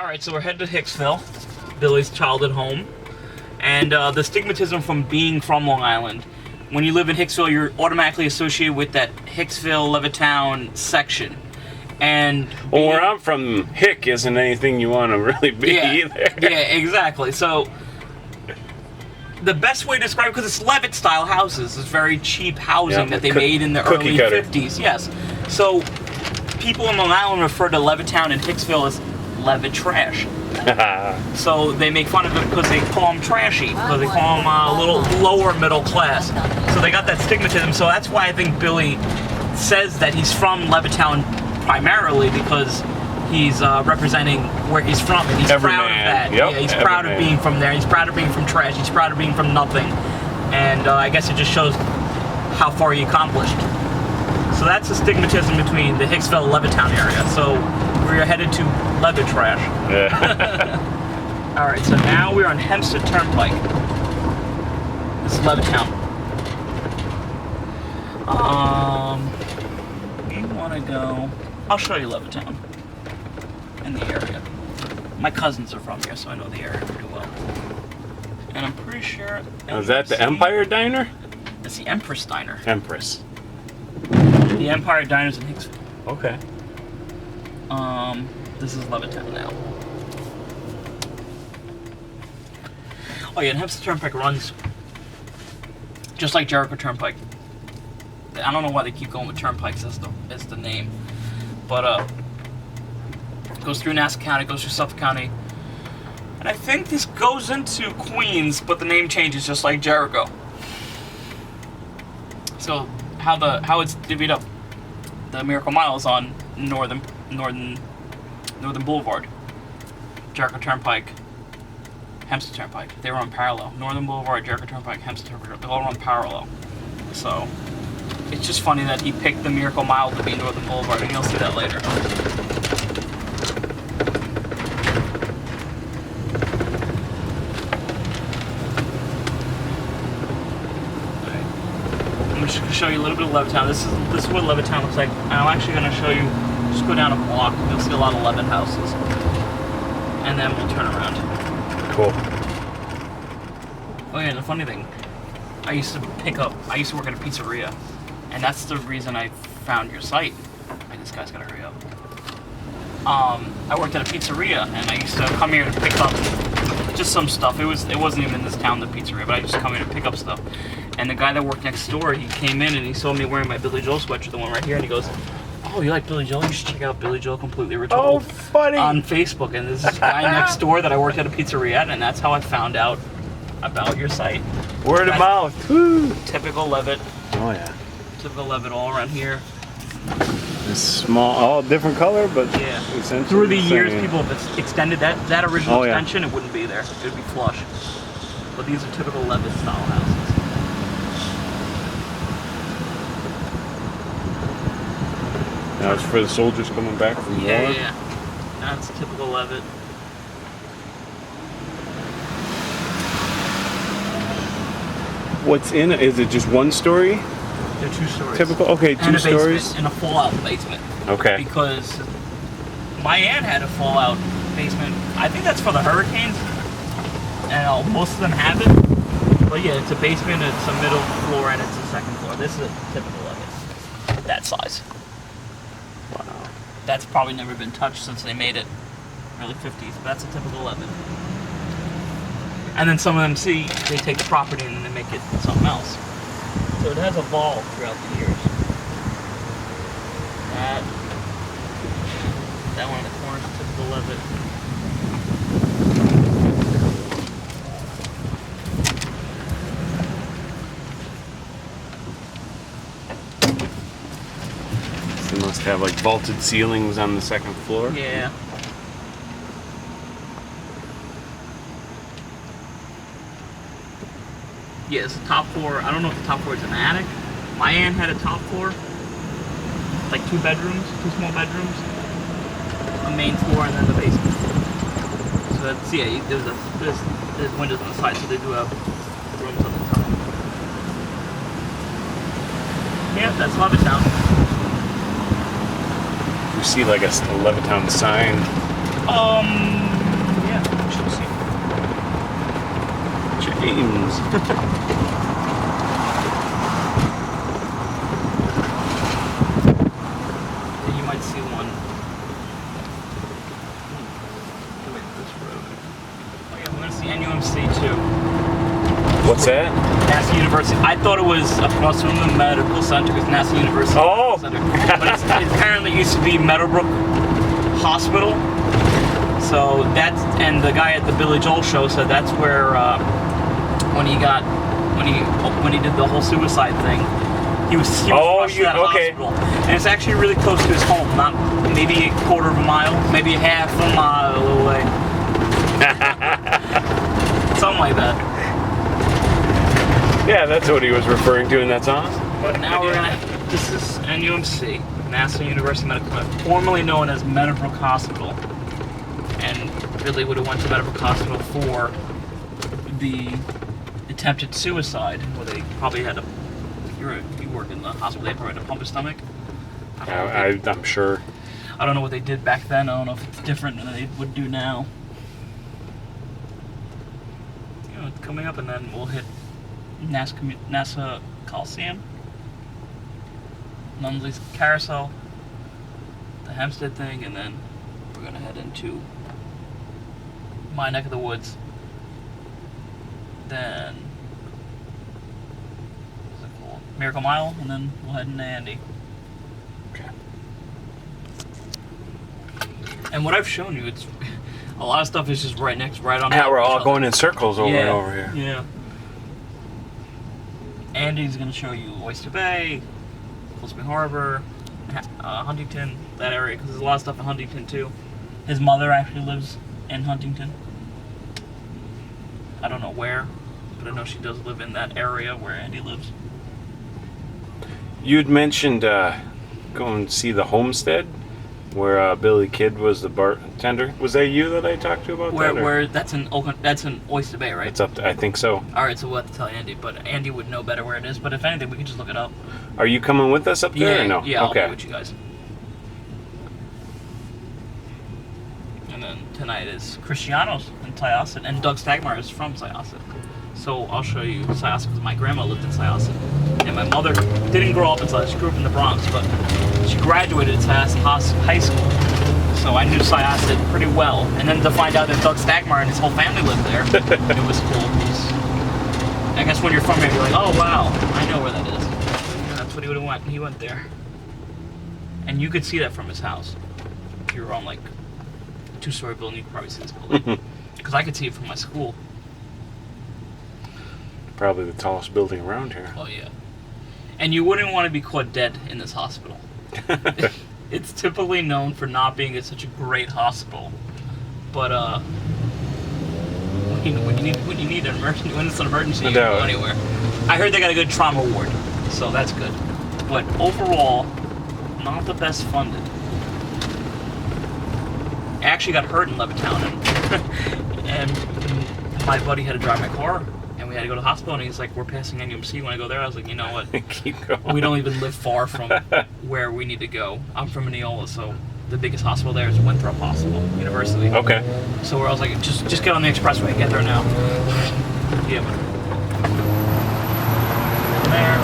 Alright, so we're headed to Hicksville, Billy's childhood home. And the stigmatism from being from Long Island. When you live in Hicksville, you're automatically associated with that Hicksville, Levittown section. And well, where I'm from, hick isn't anything you want to really be either. Yeah, exactly. So the best way to describe it, because it's Levitt style houses, it's very cheap housing that they made in the early 50s. Yes. So people in Long Island refer to Levittown and Hicksville as Levitt trash. So they make fun of it because they call them trashy, because they call them a little lower middle class. So they got that stigmatism. So that's why I think Billy says that he's from Levittown primarily, because he's representing where he's from, and he's proud of that. Yep. Yeah, he's proud of being from there. He's proud of being from trash. He's proud of being from nothing. And I guess it just shows how far he accomplished. So that's the stigmatism between the Hicksville and Levittown area. So we're headed to Levitt trash. Yeah. Alright, so now we're on Hempstead Turnpike. This is Levittown. You want to go... I'll show you Levittown and the area. My cousins are from here, so I know the area pretty well. And I'm pretty sure... Is that the Empire Diner? It's the Empress Diner. Empress. The Empire Diner's in Hicksville. Okay. This is Levittown now. Oh yeah, and Hempstead Turnpike runs just like Jericho Turnpike. I don't know why they keep going with turnpikes as the name, but it goes through Nassau County, goes through Suffolk County, and I think this goes into Queens, but the name changes just like Jericho. So how it's divvied up, the Miracle Mile is on Northern Boulevard, Jericho Turnpike, Hempstead Turnpike. They run parallel. Northern Boulevard, Jericho Turnpike, Hempstead Turnpike, they all run parallel. So it's just funny that he picked the Miracle Mile to be Northern Boulevard, and you'll see that later. I'm just going to show you a little bit of Levittown. This is what Levittown looks like. And I'm actually going to show you, just go down a block, you'll see a lot of Levitt houses. And then we'll turn around. Cool. Oh yeah, and the funny thing, I used to work at a pizzeria, and that's the reason I found your site. Hey, this guy's gotta hurry up. I worked at a pizzeria, and I used to come here to pick up just some stuff. It wasn't even in this town, the pizzeria, but I used to come here to pick up stuff. And the guy that worked next door, he came in and he saw me wearing my Billy Joel sweatshirt, the one right here, and he goes, "Oh, you like Billy Joel? You should check out Billy Joel Completely Retold on Facebook." And there's this guy next door that I worked at a pizzeria at, and that's how I found out about your site. Word of mouth. Woo. Typical Levitt. Oh yeah. Typical Levitt all around here. It's small, all different color, but yeah. Essentially through the years, people have extended that original extension. It wouldn't be there. It would be flush. But these are typical Levitt style houses. Now it's for the soldiers coming back from war. Yeah. That's typical Levitt. What's in it? Is it just one story? They're 2 stories. Typical. Okay, two stories. And a fallout basement. Okay. Because my aunt had a fallout basement. I think that's for the hurricanes. And most of them have it. But yeah, it's a basement, it's a middle floor, and it's a second floor. This is a typical Levitt. That size. Wow. That's probably never been touched since they made it. Early 50s. But that's a typical Levitt. And then some of them they take the property and then they make it something else. So it has evolved throughout the years. That one in the corner is typical Levitt. So they must have like vaulted ceilings on the second floor. Yeah. Yeah, it's the top floor. I don't know if the top floor is an attic. My aunt had a top floor, like 2 bedrooms, 2 small bedrooms, a main floor, and then the basement. So that's, yeah, there's windows on the side, so they do have rooms on the top. Yeah, that's Levittown. You see like a Levittown sign? Games. And you might see one. Wait, this road. Oh yeah, we're gonna see NUMC too. What's that? NASA University. I thought it was across from the medical center because NASA University. Oh. Center. But it apparently used to be Meadowbrook Hospital. So that's, and the guy at the Billy Joel show said that's where when he did the whole suicide thing, he was rushed to that hospital. And it's actually really close to his home, not maybe a quarter of a mile, maybe half a mile away. Something like that. Yeah, that's what he was referring to in that song. But now this is NUMC, NASA University Medical Center, formerly known as Meadowbrook Hospital. And really would have went to Meadowbrook Hospital for the attempted suicide, where they probably had to, you work in the hospital, they probably had to pump his stomach. I'm sure. I don't know what they did back then, I don't know if it's different than they would do now. You know, it's coming up and then we'll hit NASA Coliseum, Nunsley's Carousel, the Hempstead thing, and then we're gonna head into my neck of the woods. Then what's it called? Miracle Mile, and then we'll head into Andy. Okay. And what I've shown you, it's a lot of stuff is just right on. Yeah, we're all going in circles over and over here. Yeah. Andy's gonna show you Oyster Bay, Cold Spring Harbor, Huntington, that area, because there's a lot of stuff in Huntington too. His mother actually lives in Huntington. I don't know where, but I know she does live in that area where Andy lives. You'd mentioned going to see the homestead where Billy Kidd was the bartender. Was that you that I talked to about that? Where that's in Oyster Bay, right? It's up to, I think so. All right, so we'll have to tell Andy, but Andy would know better where it is. But if anything, we can just look it up. Are you coming with us up there or no? Yeah, I'll okay. be with you guys. And then tonight is Cristiano's in Syosset, and Doug Stagmeyer is from Syosset. So I'll show you Syosset because my grandma lived in Syosset. And my mother didn't grow up in Syosset. She grew up in the Bronx, but she graduated at Syosset High School. So I knew Syosset pretty well. And then to find out that Doug Stagmeyer and his whole family lived there, it was cool. I guess when you're from there, you're like, oh wow, I know where that is. And that's what he would have went. He went there. And you could see that from his house. If you were on like a 2-story building, you could probably see this building. Because I could see it from my school. Probably the tallest building around here. Oh yeah. And you wouldn't want to be caught dead in this hospital. It's typically known for not being such a great hospital. But when you need an emergency, when it's an emergency, you can go anywhere. I heard they got a good trauma ward, so that's good. But overall, not the best funded. I actually got hurt in Levittown, and my buddy had to drive my car. And we had to go to the hospital, and he's like, we're passing NUMC when I go there. I was like, you know what? Keep going. We don't even live far from where we need to go. I'm from Mineola, so the biggest hospital there is Winthrop Hospital University. Okay. So where I was like, just get on the expressway and get there now. Yeah. There.